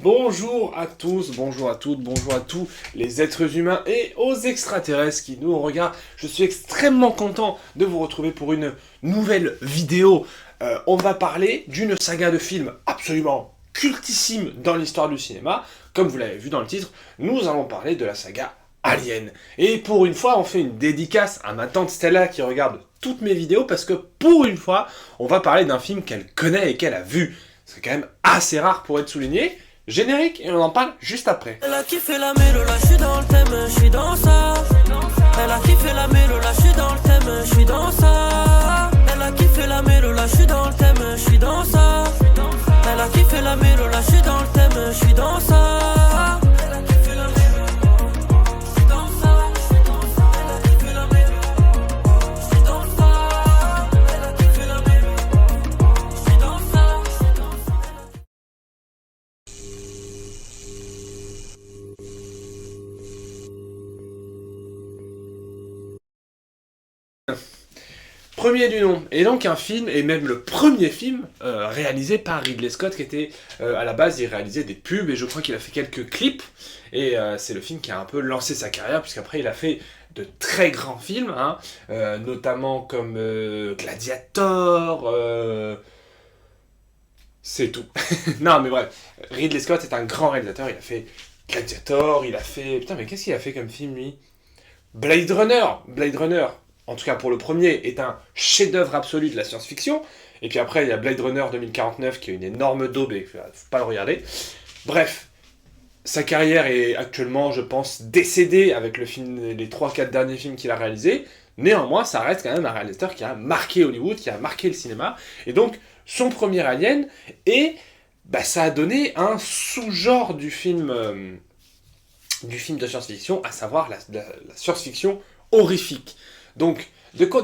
Bonjour à tous, bonjour à toutes, bonjour à tous les êtres humains et aux extraterrestres qui nous regardent. Je suis extrêmement content de vous retrouver pour une nouvelle vidéo. On va parler d'une saga de films absolument cultissime dans l'histoire du cinéma. Comme vous l'avez vu dans le titre, nous allons parler de la saga Alien. Et pour une fois, on fait une dédicace à ma tante Stella qui regarde toutes mes vidéos parce que pour une fois, on va parler d'un film qu'elle connaît et qu'elle a vu. C'est quand même assez rare pour être souligné. Générique et on en parle juste après. Elle a kiffé la mélo, là j'suis dans le thème, j'suis dans ça. Elle a kiffé la mélo, là j'suis dans le thème, j'suis dans ça. Elle a kiffé la mélo, là j'suis dans le thème, j'suis dans ça. Elle a kiffé la mélo, là j'suis dans le thème, j'suis dans ça. Elle a kiffé la mélo, j'suis dans ça. Elle a kiffé la mélo, j'suis dans ça. Elle a kiffé la mélo, j'suis dans ça. Premier du nom, et donc un film, et même le premier film réalisé par Ridley Scott, qui était, à la base, il réalisait des pubs, et je crois qu'il a fait quelques clips, et c'est le film qui a un peu lancé sa carrière, puisqu'après il a fait de très grands films, hein, notamment comme Gladiator, c'est tout. Non mais bref, Ridley Scott est un grand réalisateur, il a fait Gladiator, il a fait... Putain mais qu'est-ce qu'il a fait comme film lui? Blade Runner, en tout cas pour le premier, est un chef-d'œuvre absolu de la science-fiction. Et puis après, il y a Blade Runner 2049 qui est une énorme daube et faut pas le regarder. Bref, sa carrière est actuellement, je pense, décédée avec le film, les 3-4 derniers films qu'il a réalisés. Néanmoins, ça reste quand même un réalisateur qui a marqué Hollywood, qui a marqué le cinéma. Et donc, son premier Alien, et ça a donné un sous-genre du film de science-fiction, à savoir la science-fiction horrifique. Donc, de quoi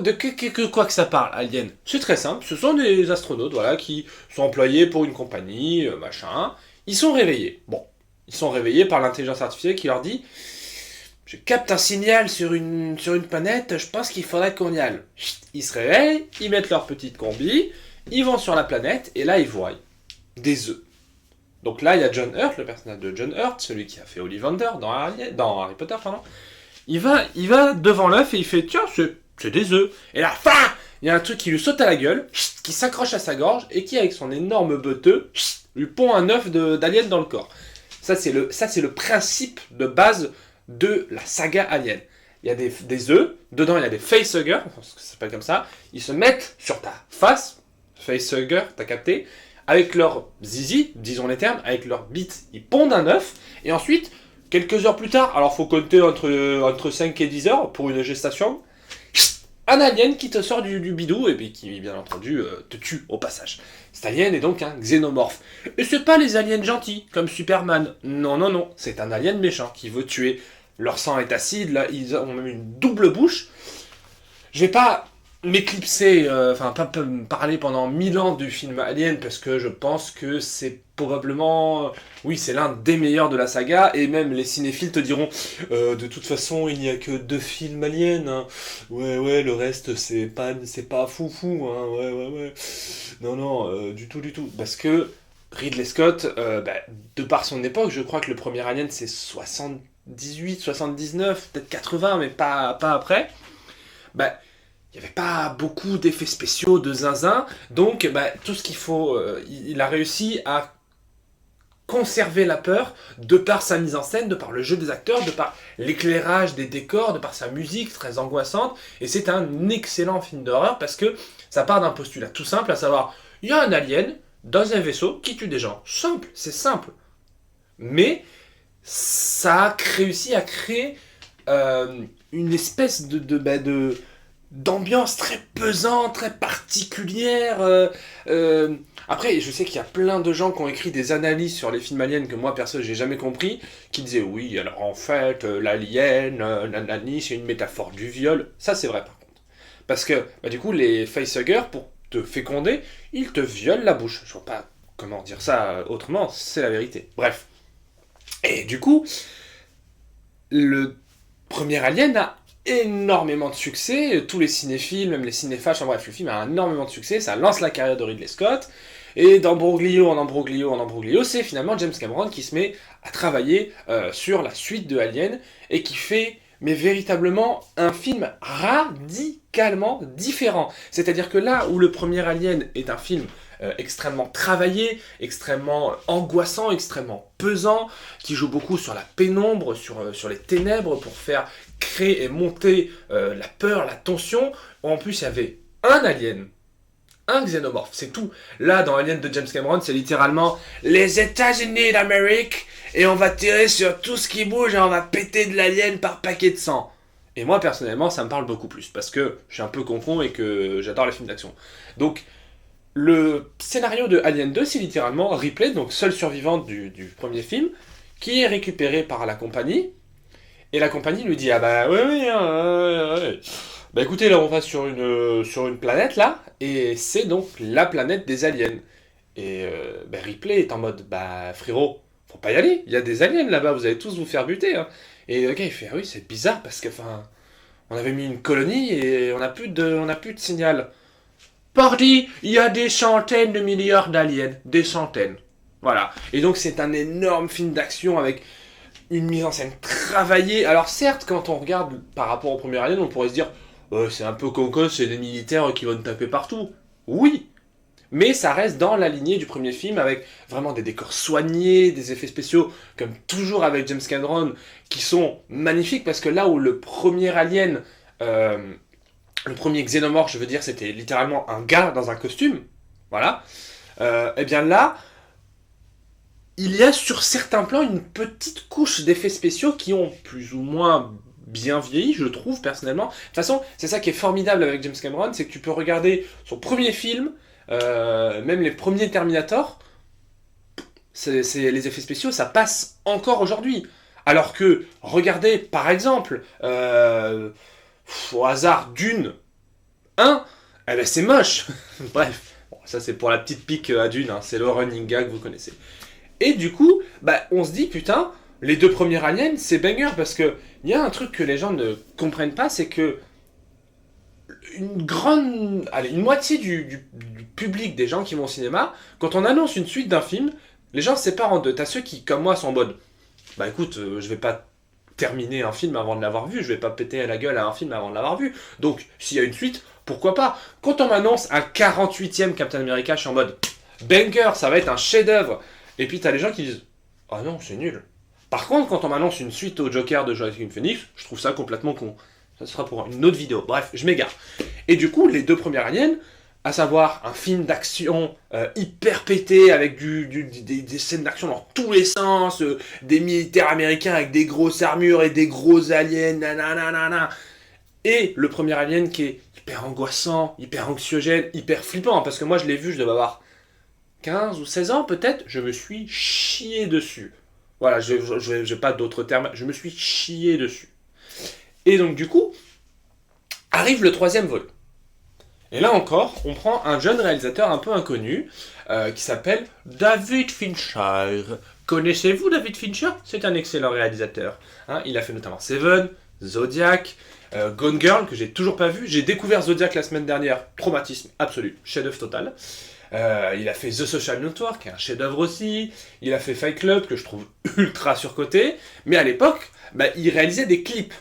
que ça parle, Alien? C'est très simple, ce sont des astronautes, voilà, qui sont employés pour une compagnie, machin. Ils sont réveillés. Bon, ils sont réveillés par l'intelligence artificielle qui leur dit « Je capte un signal sur une planète, je pense qu'il faudrait qu'on y aille. » Ils se réveillent, ils mettent leur petite combi, ils vont sur la planète, et là, ils voient des œufs. Donc là, il y a John Hurt, le personnage de John Hurt, celui qui a fait Ollivander dans Harry Potter, pardon. Il va devant l'œuf et il fait « Tiens, c'est des œufs. » Et là, il y a un truc qui lui saute à la gueule, qui s'accroche à sa gorge et qui, avec son énorme beuteux, lui pond un œuf d'alien dans le corps. Ça, c'est le principe de base de la saga Alien. Il y a des œufs, dedans il y a des facehuggers, ça s'appelle comme ça, ils se mettent sur ta face, facehugger, t'as capté, avec leur zizi, disons les termes, avec leur bite, ils pondent un œuf, et ensuite, quelques heures plus tard, alors faut compter entre 5 et 10 heures pour une gestation, un alien qui te sort du bidou, et puis qui, bien entendu, te tue au passage. Cet alien est donc un xénomorphe. Et c'est pas les aliens gentils, comme Superman. Non, non, non, c'est un alien méchant qui veut tuer. Leur sang est acide, là, ils ont même une double bouche. Je vais pas m'éclipser, pas parler pendant 1000 ans du film Alien, parce que je pense que c'est probablement... oui, c'est l'un des meilleurs de la saga, et même les cinéphiles te diront de toute façon, il n'y a que 2 films Alien, hein. Ouais, le reste, c'est pas foufou, hein, ouais. Non, non, du tout. Parce que Ridley Scott, de par son époque, je crois que le premier Alien, c'est 78, 79, peut-être 80, mais pas après, il n'y avait pas beaucoup d'effets spéciaux de zinzin, donc tout ce qu'il faut, il a réussi à conserver la peur de par sa mise en scène, de par le jeu des acteurs, de par l'éclairage des décors, de par sa musique très angoissante, et c'est un excellent film d'horreur parce que ça part d'un postulat tout simple, à savoir, il y a un alien dans un vaisseau qui tue des gens. Simple, c'est simple. Mais ça a réussi à créer une espèce d'ambiance très pesante, très particulière. Après, je sais qu'il y a plein de gens qui ont écrit des analyses sur les films aliens que moi, perso, j'ai jamais compris, qui disaient, oui, alors en fait, l'alien, nanani, c'est une métaphore du viol. Ça, c'est vrai, par contre. Parce que, du coup, les facehuggers, pour te féconder, ils te violent la bouche. Je vois pas comment dire ça autrement, c'est la vérité. Bref. Et du coup, le premier Alien a énormément de succès, tous les cinéphiles, même les cinéphages, bref, le film a énormément de succès, ça lance la carrière de Ridley Scott, Et d'embroglio en embroglio en embroglio, c'est finalement James Cameron qui se met à travailler sur la suite de Alien et qui fait, mais véritablement, un film radicalement différent. C'est-à-dire que là où le premier Alien est un film extrêmement travaillé, extrêmement angoissant, extrêmement pesant, qui joue beaucoup sur la pénombre, sur les ténèbres pour faire créer et monter la peur, la tension. En plus, il y avait un alien, un xénomorphe, c'est tout. Là, dans Alien de James Cameron, c'est littéralement les États-Unis d'Amérique et on va tirer sur tout ce qui bouge et on va péter de l'alien par paquet de sang. Et moi, personnellement, ça me parle beaucoup plus parce que je suis un peu con et que j'adore les films d'action. Donc, le scénario de Alien 2, c'est littéralement Ripley, donc seule survivante du premier film, qui est récupérée par la compagnie. Et la compagnie lui dit, ah bah ouais. Bah écoutez, là on va sur une planète là, et c'est donc la planète des aliens. Et bah, Ripley est en mode, bah frérot, faut pas y aller, il y a des aliens là-bas, vous allez tous vous faire buter. Hein. Et le gars il fait, ah oui c'est bizarre parce que, enfin, on avait mis une colonie et on n'a plus de signal. Pardi, il y a des centaines de milliards d'aliens, des centaines. Voilà. Et donc c'est un énorme film d'action avec une mise en scène travaillée. Alors certes, quand on regarde par rapport au premier Alien, on pourrait se dire c'est un peu cocos, c'est des militaires qui vont taper partout. Oui, mais ça reste dans la lignée du premier film avec vraiment des décors soignés, des effets spéciaux, comme toujours avec James Cameron, qui sont magnifiques parce que là où le premier Alien, le premier xénomorphe, je veux dire, c'était littéralement un gars dans un costume, voilà, et bien là, il y a sur certains plans une petite couche d'effets spéciaux qui ont plus ou moins bien vieilli, je trouve, personnellement. De toute façon, c'est ça qui est formidable avec James Cameron, c'est que tu peux regarder son premier film, même les premiers Terminator, c'est les effets spéciaux, ça passe encore aujourd'hui. Alors que, regardez, par exemple, au hasard Dune 1, eh ben c'est moche. Bref, bon, ça c'est pour la petite pique à Dune, hein, c'est le running gag, vous connaissez. Et du coup, bah, on se dit, putain, les deux premiers aliens, c'est banger, parce que il y a un truc que les gens ne comprennent pas, c'est que une moitié du public des gens qui vont au cinéma, quand on annonce une suite d'un film, les gens se séparent en deux. T'as ceux qui, comme moi, sont en mode, bah écoute, je vais pas terminer un film avant de l'avoir vu, je vais pas péter la gueule à un film avant de l'avoir vu, donc s'il y a une suite, pourquoi pas. Quand on m'annonce un 48e Captain America, je suis en mode, banger, ça va être un chef-d'œuvre. Et puis t'as les gens qui disent « Ah non, c'est nul ». Par contre, quand on m'annonce une suite au Joker de Joaquin Phoenix, je trouve ça complètement con. Ça sera pour une autre vidéo. Bref, je m'égare. Et du coup, les deux premières aliens, à savoir un film d'action hyper pété, avec des scènes d'action dans tous les sens, des militaires américains avec des grosses armures et des gros aliens, nanana. Et le premier alien qui est hyper angoissant, hyper anxiogène, hyper flippant, parce que moi je l'ai vu, je devais avoir 15 ou 16 ans peut-être, je me suis chié dessus. Voilà, je n'ai pas d'autres termes, je me suis chié dessus. Et donc du coup, arrive le troisième volet. Et là encore, on prend un jeune réalisateur un peu inconnu, qui s'appelle David Fincher. Connaissez-vous David Fincher ? C'est un excellent réalisateur. Hein, il a fait notamment Seven, Zodiac, Gone Girl, que j'ai toujours pas vu. J'ai découvert Zodiac la semaine dernière, traumatisme absolu, chef-d'œuvre total. Il a fait The Social Network, qui est un chef-d'œuvre aussi. Il a fait Fight Club, que je trouve ultra surcoté. Mais à l'époque, bah, il réalisait des clips.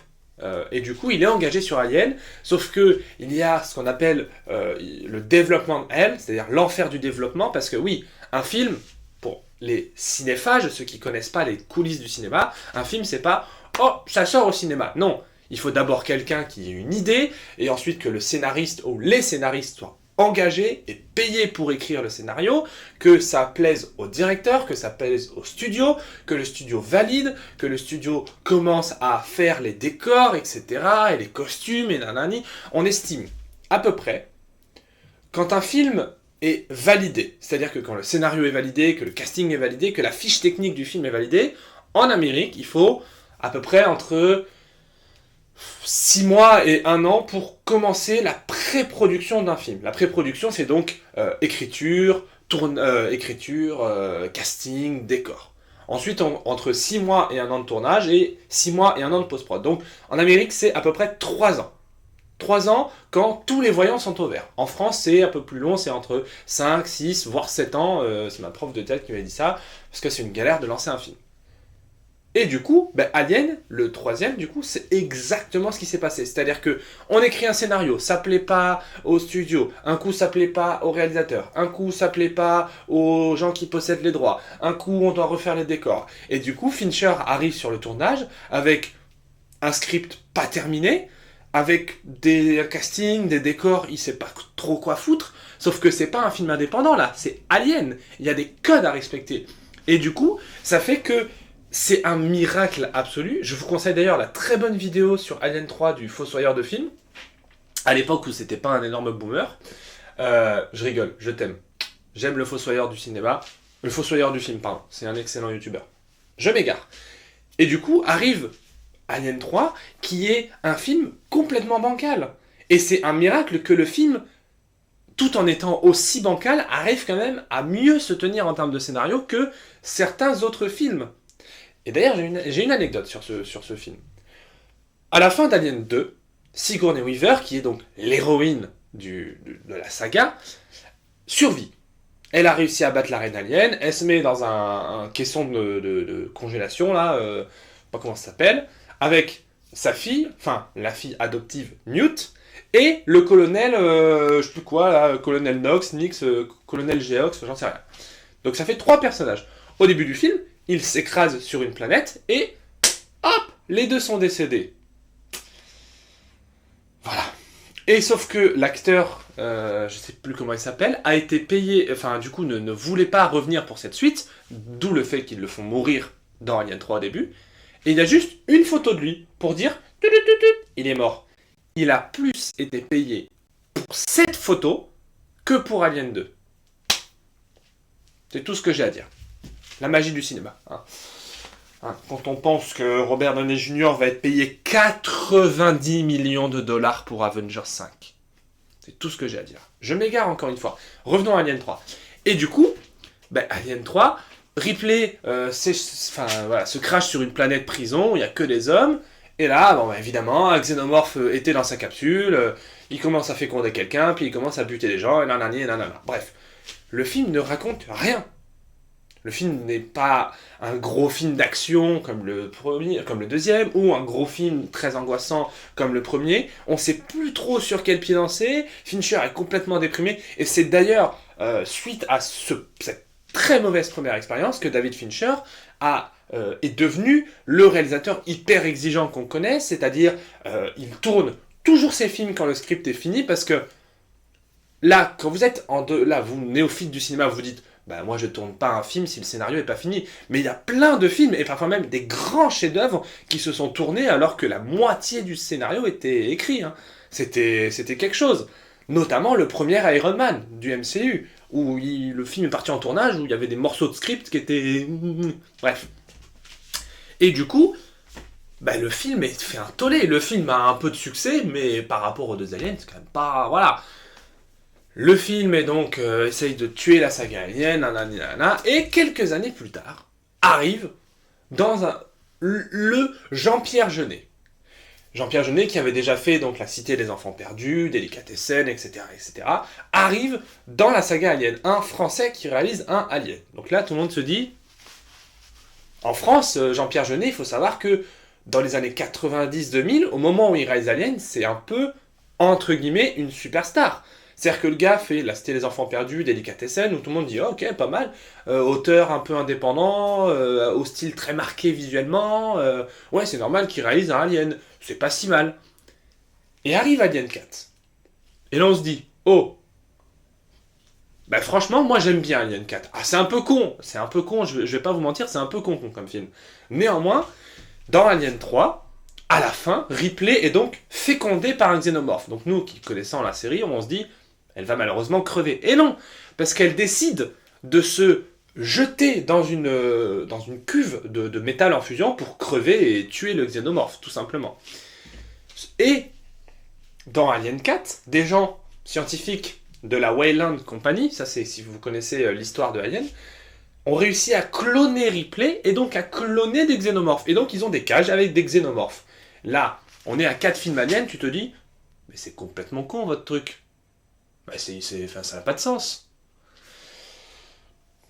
Et du coup, il est engagé sur Alien. Sauf que il y a ce qu'on appelle le développement hell, c'est-à-dire l'enfer du développement. Parce que oui, un film, pour les cinéphages, ceux qui connaissent pas les coulisses du cinéma, un film, c'est pas « Oh, ça sort au cinéma ». Non, il faut d'abord quelqu'un qui ait une idée, et ensuite que le scénariste ou les scénaristes soient engagé et payé pour écrire le scénario, que ça plaise au directeur, que ça plaise au studio, que le studio valide, que le studio commence à faire les décors, etc., et les costumes, et nanani. On estime à peu près, quand un film est validé, c'est-à-dire que quand le scénario est validé, que le casting est validé, que la fiche technique du film est validée, en Amérique, il faut à peu près entre 6 mois et 1 an pour commencer la pré-production d'un film. La pré-production, c'est donc écriture, casting, décor. Ensuite, entre 6 mois et 1 an de tournage et 6 mois et 1 an de post-prod. Donc, en Amérique, c'est à peu près 3 ans. 3 ans quand tous les voyants sont au vert. En France, c'est un peu plus long, c'est entre 5, 6, voire 7 ans. C'est ma prof de tête qui m'a dit ça, parce que c'est une galère de lancer un film. Et du coup, Alien, le troisième, du coup, c'est exactement ce qui s'est passé. C'est-à-dire que on écrit un scénario, ça plaît pas au studio, un coup ça plaît pas au réalisateur, un coup ça plaît pas aux gens qui possèdent les droits, un coup on doit refaire les décors. Et du coup, Fincher arrive sur le tournage avec un script pas terminé, avec des castings, des décors, il sait pas trop quoi foutre. Sauf que c'est pas un film indépendant là, c'est Alien. Il y a des codes à respecter. Et du coup, ça fait que c'est un miracle absolu. Je vous conseille d'ailleurs la très bonne vidéo sur Alien 3 du Fossoyeur de film. À l'époque où c'était pas un énorme boomer. Je rigole, je t'aime. J'aime le Fossoyeur du cinéma. Le Fossoyeur du film, pardon. C'est un excellent youtubeur. Je m'égare. Et du coup, arrive Alien 3, qui est un film complètement bancal. Et c'est un miracle que le film, tout en étant aussi bancal, arrive quand même à mieux se tenir en termes de scénario que certains autres films. Et d'ailleurs, j'ai une anecdote sur ce film. À la fin d'Alien 2, Sigourney Weaver, qui est donc l'héroïne de la saga, survit. Elle a réussi à battre la reine alien, elle se met dans un caisson de congélation, là, pas comment ça s'appelle, avec sa fille, enfin, la fille adoptive Newt, et le colonel, je sais plus quoi, là, colonel Knox, Nix, colonel Geox, j'en sais rien. Donc ça fait 3 personnages. Au début du film, ils s'écrasent sur une planète, et hop, les 2 sont décédés. Voilà. Et sauf que l'acteur, je sais plus comment il s'appelle, a été payé, enfin du coup ne voulait pas revenir pour cette suite, d'où le fait qu'ils le font mourir dans Alien 3 au début, et il y a juste une photo de lui pour dire il est mort. Il a plus été payé pour cette photo que pour Alien 2. C'est tout ce que j'ai à dire. La magie du cinéma. Quand on pense que Robert Downey Jr. va être payé 90 millions de dollars pour Avengers 5. C'est tout ce que j'ai à dire. Je m'égare encore une fois. Revenons à Alien 3. Et du coup, Alien 3, Ripley se crache sur une planète prison où il n'y a que des hommes. Et là, évidemment, un xénomorphe était dans sa capsule, il commence à féconder quelqu'un, puis il commence à buter des gens, et nanani, et nanana. Bref, le film ne raconte rien. Le film n'est pas un gros film d'action comme le deuxième, ou un gros film très angoissant comme le premier. On sait plus trop sur quel pied danser. Fincher est complètement déprimé, et c'est d'ailleurs suite à cette très mauvaise première expérience que David Fincher est devenu le réalisateur hyper exigeant qu'on connaît, c'est-à-dire il tourne toujours ses films quand le script est fini, parce que là, quand vous êtes vous néophyte du cinéma, vous dites moi je tourne pas un film si le scénario est pas fini. Mais il y a plein de films, et parfois même des grands chefs-d'œuvre qui se sont tournés alors que la moitié du scénario était écrit. C'était quelque chose. Notamment le premier Iron Man du MCU, où le film est parti en tournage, où il y avait des morceaux de script qui étaient... Bref. Et du coup, le film est fait un tollé. Le film a un peu de succès, mais par rapport aux 2 Aliens, c'est quand même pas... Voilà. Le film est donc essaye de tuer la saga Alien, nanana, et quelques années plus tard, arrive le Jean-Pierre Jeunet. Jean-Pierre Jeunet, qui avait déjà fait donc La Cité des Enfants Perdus, Délicatessen, etc., arrive dans la saga Alien. Un Français qui réalise un Alien. Donc là, tout le monde se dit... En France, Jean-Pierre Jeunet, il faut savoir que dans les années 90-2000, au moment où il réalise Alien, c'est un peu, entre guillemets, une superstar. C'est-à-dire que le gars fait La Cité des Enfants Perdus, Délicatessen, où tout le monde dit ok, pas mal, auteur un peu indépendant, au style très marqué visuellement, ouais, c'est normal qu'il réalise un Alien, c'est pas si mal. Et arrive Alien 4. Et là on se dit, oh, franchement, moi j'aime bien Alien 4. C'est un peu con, je vais pas vous mentir, c'est un peu con comme film. Néanmoins, dans Alien 3, à la fin, Ripley est donc fécondée par un xénomorphe. Donc nous qui connaissons la série, on se dit, elle va malheureusement crever. Et non, parce qu'elle décide de se jeter dans une cuve de métal en fusion pour crever et tuer le xénomorphe, tout simplement. Et dans Alien 4, des gens scientifiques de la Weyland Company, ça c'est si vous connaissez l'histoire de Alien, ont réussi à cloner Ripley et donc à cloner des xénomorphes. Et donc ils ont des cages avec des xénomorphes. Là, on est à 4 films Alien, tu te dis, Mais c'est complètement con votre truc. Bah, enfin, ça n'a pas de sens.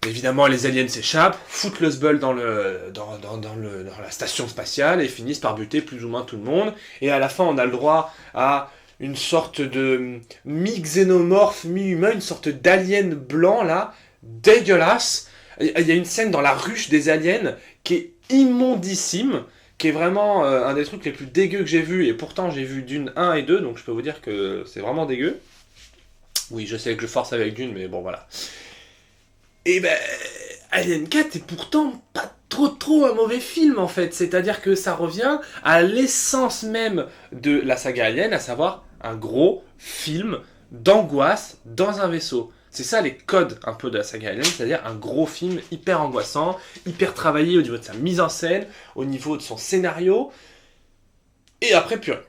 Évidemment, les aliens s'échappent, foutent le sbull dans la station spatiale et finissent par buter plus ou moins tout le monde. Et à la fin, on a le droit à une sorte de mi-xénomorphe, mi-humain, une sorte d'alien blanc, là, dégueulasse. Il y a une scène dans la ruche des aliens qui est immondissime, qui est vraiment un des trucs les plus dégueux que j'ai vu. Et pourtant, j'ai vu Dune 1 et 2, donc je peux vous dire que c'est vraiment dégueu. Oui, je sais que je force avec Dune, mais bon, voilà. Et ben, Alien 4 est pourtant pas trop un mauvais film en fait. C'est-à-dire que ça revient à l'essence même de la saga Alien, à savoir un gros film d'angoisse dans un vaisseau. C'est ça les codes un peu de la saga Alien, c'est-à-dire un gros film hyper angoissant, hyper travaillé au niveau de sa mise en scène, au niveau de son scénario. Et après, purée.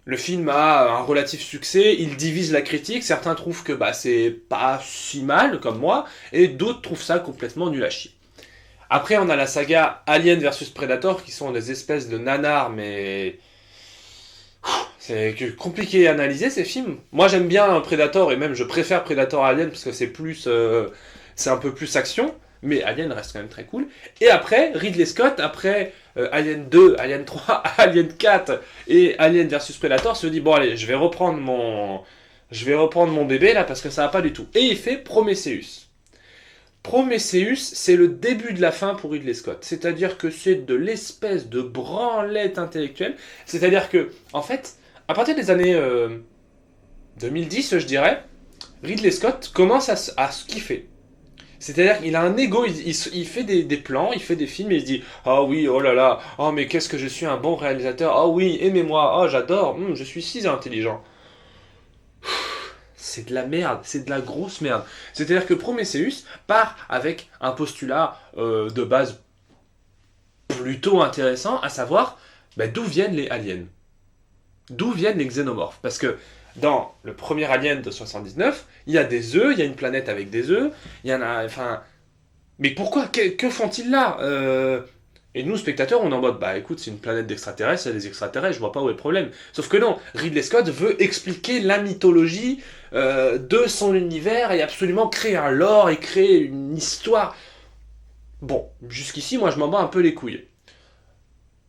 Le film a un relatif succès, il divise la critique, certains trouvent que c'est pas si mal, comme moi, et d'autres trouvent ça complètement nul à chier. Après, on a la saga Alien vs Predator, qui sont des espèces de nanars, mais... C'est compliqué à analyser, ces films. Moi, j'aime bien Predator, et même je préfère Predator à Alien, parce que c'est plus... c'est un peu plus action, mais Alien reste quand même très cool. Et après, Ridley Scott, après... Alien 2, Alien 3, Alien 4 et Alien vs Predator se dit bon allez, je vais reprendre mon bébé là parce que ça va pas du tout. Et il fait Prometheus. Prometheus, c'est le début de la fin pour Ridley Scott. C'est-à-dire que c'est de l'espèce de branlette intellectuelle. C'est-à-dire que, en fait, à partir des années 2010, je dirais, Ridley Scott commence à se kiffer. C'est-à-dire qu'il a un ego, il fait des plans, il fait des films et il se dit « Ah oui, oh là là, oh mais qu'est-ce que je suis un bon réalisateur, oh oui, aimez-moi, oh j'adore, je suis si intelligent. » C'est de la merde, c'est de la grosse merde. C'est-à-dire que Prometheus part avec un postulat de base plutôt intéressant, à savoir d'où viennent les aliens. D'où viennent les xénomorphes. Parce que dans le premier Alien de 79, il y a des œufs, il y a une planète avec des œufs, il y en a... Enfin... Mais pourquoi que font-ils là Et nous, spectateurs, on est en mode, écoute, c'est une planète d'extraterrestres, il y a des extraterrestres, je vois pas où est le problème. Sauf que non, Ridley Scott veut expliquer la mythologie de son univers et absolument créer un lore et créer une histoire. Bon, jusqu'ici, moi, je m'en bats un peu les couilles.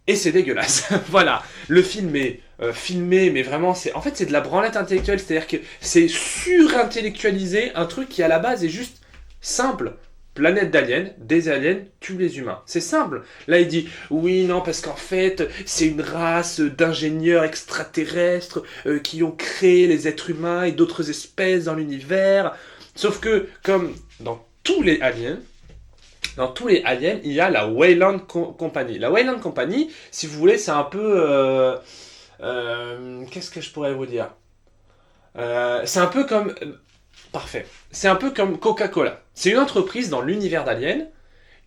Et c'est dégueulasse. Voilà, le film est filmé, mais vraiment, en fait, c'est de la branlette intellectuelle. C'est-à-dire que c'est surintellectualisé, un truc qui, à la base, est juste simple. Planète d'aliens, des aliens tuent les humains. C'est simple. Là, il dit, oui, non, parce qu'en fait, c'est une race d'ingénieurs extraterrestres qui ont créé les êtres humains et d'autres espèces dans l'univers. Sauf que, comme dans tous les aliens, il y a la Weyland Company. La Weyland Company, si vous voulez, c'est un peu... qu'est-ce que je pourrais vous dire c'est un peu comme... Parfait. C'est un peu comme Coca-Cola. C'est une entreprise dans l'univers d'Alien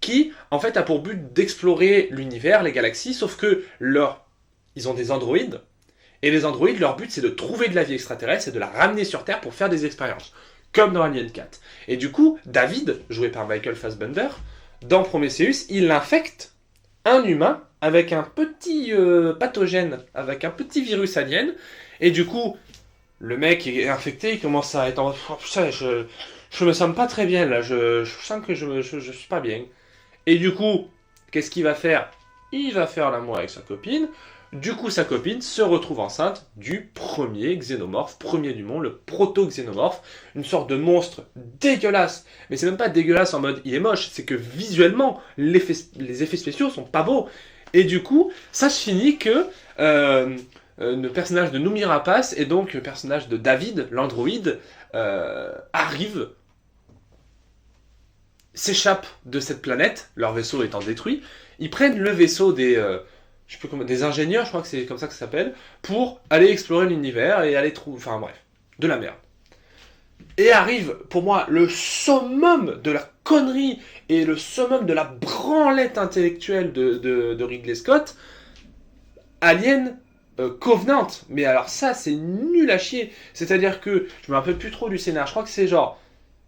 qui, en fait, a pour but d'explorer l'univers, les galaxies, sauf que ils ont des androïdes, et les androïdes, leur but, c'est de trouver de la vie extraterrestre et de la ramener sur Terre pour faire des expériences. Comme dans Alien 4. Et du coup, David, joué par Michael Fassbender, dans Prometheus, il infecte un humain avec un petit pathogène, avec un petit virus alien, et du coup, le mec est infecté, il commence à être en mode oh, putain, je me sens pas très bien là, je sens que je suis pas bien. Et du coup, qu'est-ce qu'il va faire? Il va faire l'amour avec sa copine. Du coup, sa copine se retrouve enceinte du premier xénomorphe, premier du monde, le proto-xénomorphe, une sorte de monstre dégueulasse. Mais c'est même pas dégueulasse en mode il est moche, c'est que visuellement, les effets spéciaux sont pas beaux. Et du coup, ça se finit que le personnage de Noomi Rapace et donc le personnage de David, l'androïde, arrive, s'échappent de cette planète, leur vaisseau étant détruit. Ils prennent le vaisseau des ingénieurs, je crois que c'est comme ça que ça s'appelle, pour aller explorer l'univers et aller trouver... Enfin bref, de la merde. Et arrive, pour moi, le summum de la connerie et le summum de la branlette intellectuelle de Ridley Scott, Alien Covenant. Mais alors ça, c'est nul à chier. C'est-à-dire que, je me rappelle plus trop du scénar, je crois que c'est genre...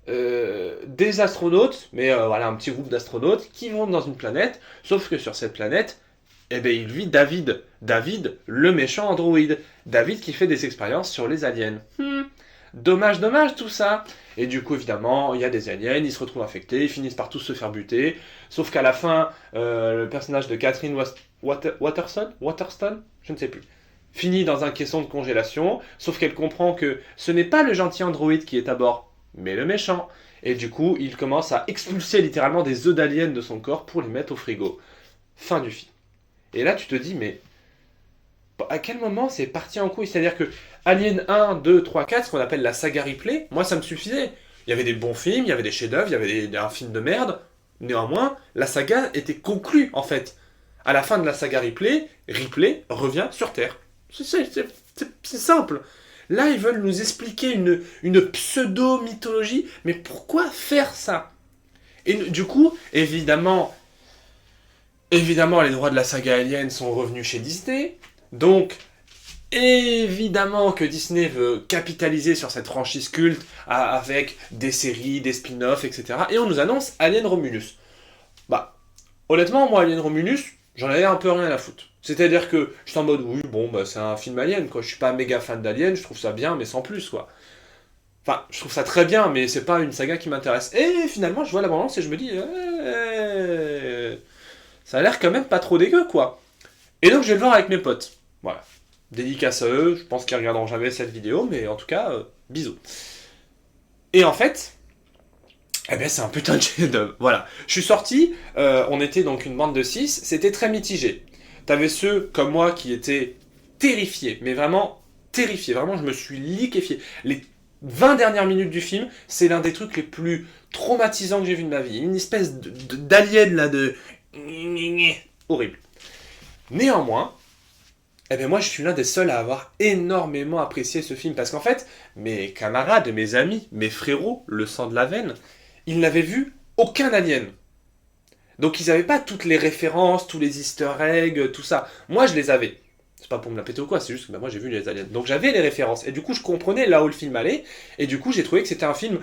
des astronautes, mais voilà, un petit groupe d'astronautes qui vont dans une planète, sauf que sur cette planète, Eh bien, il vit David. David, le méchant androïde. David qui fait des expériences sur les aliens. Dommage, dommage tout ça. Et du coup, évidemment, il y a des aliens, ils se retrouvent infectés, ils finissent par tous se faire buter. Sauf qu'à la fin, le personnage de Catherine Waterston, je ne sais plus, finit dans un caisson de congélation. Sauf qu'elle comprend que ce n'est pas le gentil androïde qui est à bord, mais le méchant. Et du coup, il commence à expulser littéralement des œufs d'aliens de son corps pour les mettre au frigo. Fin du film. Et là, tu te dis, mais à quel moment c'est parti en couille? C'est-à-dire que Alien 1, 2, 3, 4, ce qu'on appelle la saga Ripley, moi ça me suffisait. Il y avait des bons films, il y avait des chefs-d'œuvre, il y avait un film de merde. Néanmoins, la saga était conclue en fait. À la fin de la saga Ripley, Ripley revient sur Terre. C'est simple. Là, ils veulent nous expliquer une pseudo-mythologie, mais pourquoi faire ça? Et du coup, évidemment, les droits de la saga Alien sont revenus chez Disney. Donc, évidemment que Disney veut capitaliser sur cette franchise culte avec des séries, des spin-offs, etc. Et on nous annonce Alien Romulus. Bah, honnêtement, moi, Alien Romulus, j'en avais un peu rien à foutre. C'est-à-dire que j'étais en mode, oui, bon, bah, c'est un film Alien, quoi. Je suis pas méga fan d'Alien, je trouve ça bien, mais sans plus, quoi. Enfin, je trouve ça très bien, mais c'est pas une saga qui m'intéresse. Et finalement, je vois la bande-annonce et je me dis, ça a l'air quand même pas trop dégueu, quoi. Et donc, je vais le voir avec mes potes. Voilà. Dédicace à eux, je pense qu'ils regarderont jamais cette vidéo, mais en tout cas, bisous. Et en fait, eh ben c'est un putain de chef-d'œuvre. Voilà. Je suis sorti, on était donc une bande de 6, c'était très mitigé. T'avais ceux comme moi qui étaient terrifiés, mais vraiment terrifiés. Vraiment, je me suis liquéfié. Les 20 dernières minutes du film, c'est l'un des trucs les plus traumatisants que j'ai vu de ma vie. Une espèce d'alien là, de... horrible. Néanmoins, eh bien moi je suis l'un des seuls à avoir énormément apprécié ce film, parce qu'en fait, mes camarades, mes amis, mes frérots, le sang de la veine, ils n'avaient vu aucun alien. Donc ils n'avaient pas toutes les références, tous les easter eggs, tout ça. Moi je les avais. C'est pas pour me la péter ou quoi, c'est juste que moi j'ai vu les aliens. Donc j'avais les références, et du coup je comprenais là où le film allait, et du coup j'ai trouvé que c'était un film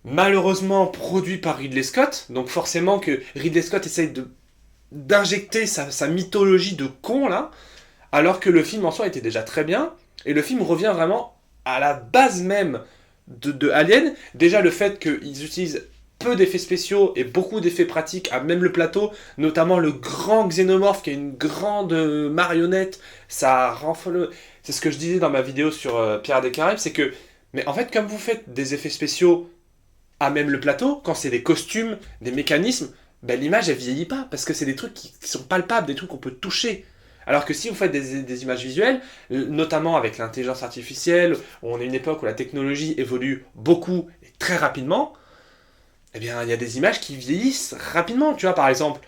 malheureusement produit par Ridley Scott, donc forcément que Ridley Scott essaye d'injecter sa mythologie de con là, alors que le film en soi était déjà très bien, et le film revient vraiment à la base même de Alien. Déjà le fait qu'ils utilisent peu d'effets spéciaux et beaucoup d'effets pratiques à même le plateau, notamment le grand xénomorphe qui est une grande marionnette, ça rend folle. C'est ce que je disais dans ma vidéo sur Pirates des Caraïbes, c'est que, mais en fait comme vous faites des effets spéciaux à même le plateau, quand c'est des costumes, des mécanismes, ben l'image elle vieillit pas, parce que c'est des trucs qui sont palpables, des trucs qu'on peut toucher. Alors que si vous faites des images visuelles, notamment avec l'intelligence artificielle, on est à une époque où la technologie évolue beaucoup et très rapidement, eh bien il y a des images qui vieillissent rapidement. Tu vois, par exemple,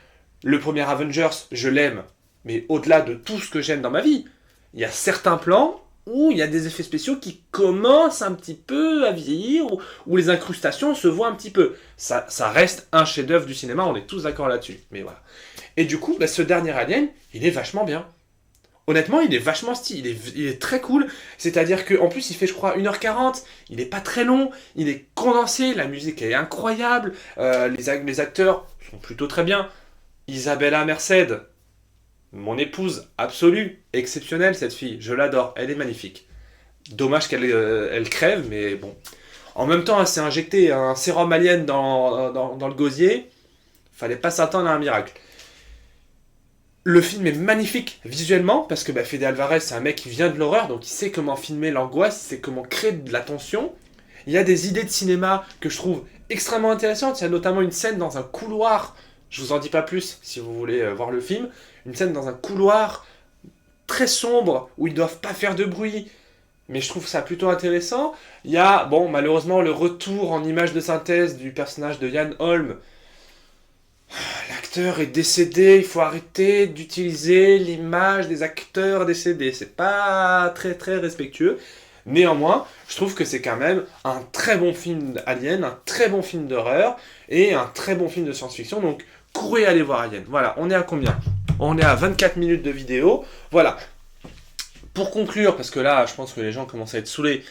le premier Avengers, je l'aime, mais au-delà de tout ce que j'aime dans ma vie, il y a certains plans où il y a des effets spéciaux qui commencent un petit peu à vieillir, où les incrustations se voient un petit peu. Ça reste un chef-d'œuvre du cinéma, on est tous d'accord là-dessus. Mais voilà. Et du coup, bah, ce dernier Alien, il est vachement bien. Honnêtement, il est vachement stylé, il est très cool. C'est-à-dire qu'en plus, il fait, je crois, 1h40. Il est pas très long, il est condensé, la musique est incroyable. Les acteurs sont plutôt très bien. Isabella Merced, mon épouse absolue, exceptionnelle cette fille, je l'adore, elle est magnifique. Dommage qu'elle elle crève, mais bon. En même temps, elle s'est injecté un sérum alien dans le gosier. Fallait pas s'attendre à un miracle. Le film est magnifique visuellement, parce que Fede Alvarez, c'est un mec qui vient de l'horreur, donc il sait comment filmer l'angoisse, il sait comment créer de la tension. Il y a des idées de cinéma que je trouve extrêmement intéressantes. Il y a notamment une scène dans un couloir, je vous en dis pas plus si vous voulez voir le film, une scène dans un couloir très sombre, où ils doivent pas faire de bruit, mais je trouve ça plutôt intéressant. Il y a, bon, malheureusement, le retour en image de synthèse du personnage de Ian Holm. L'acteur est décédé, il faut arrêter d'utiliser l'image des acteurs décédés. C'est pas très très respectueux. Néanmoins, je trouve que c'est quand même un très bon film Alien, un très bon film d'horreur et un très bon film de science-fiction. Donc, courez aller voir Alien. Voilà, on est à combien ? On est à 24 minutes de vidéo. Voilà. Pour conclure, parce que là, je pense que les gens commencent à être saoulés.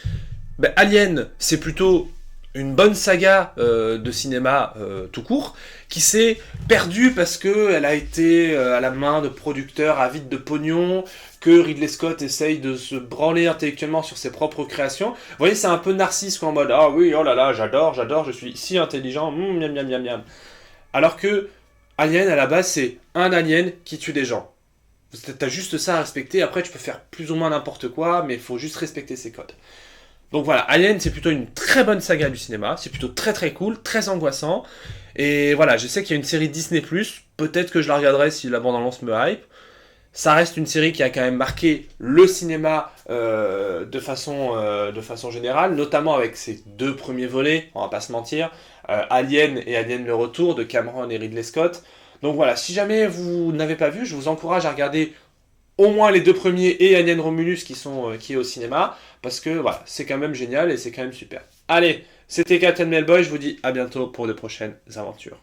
Alien, c'est plutôt une bonne saga de cinéma tout court, qui s'est perdue parce qu'elle a été à la main de producteurs avides de pognon, que Ridley Scott essaye de se branler intellectuellement sur ses propres créations. Vous voyez, c'est un peu narcisse, quoi, en mode « Ah oui, oh là là, j'adore, je suis si intelligent, miam miam miam miam ». Alors que Alien, à la base, c'est un alien qui tue des gens. T'as juste ça à respecter, après tu peux faire plus ou moins n'importe quoi, mais il faut juste respecter ses codes. Donc voilà, Alien, c'est plutôt une très bonne saga du cinéma, c'est plutôt très très cool, très angoissant. Et voilà, je sais qu'il y a une série Disney+, peut-être que je la regarderai si la bande-annonce me hype. Ça reste une série qui a quand même marqué le cinéma de façon générale, notamment avec ses 2 premiers volets, on va pas se mentir, Alien et Alien le Retour de Cameron et Ridley Scott. Donc voilà, si jamais vous n'avez pas vu, je vous encourage à regarder au moins les 2 premiers et Alien Romulus qui est au cinéma, parce que voilà, c'est quand même génial et c'est quand même super. Allez, c'était Captain Melboy, je vous dis à bientôt pour de prochaines aventures.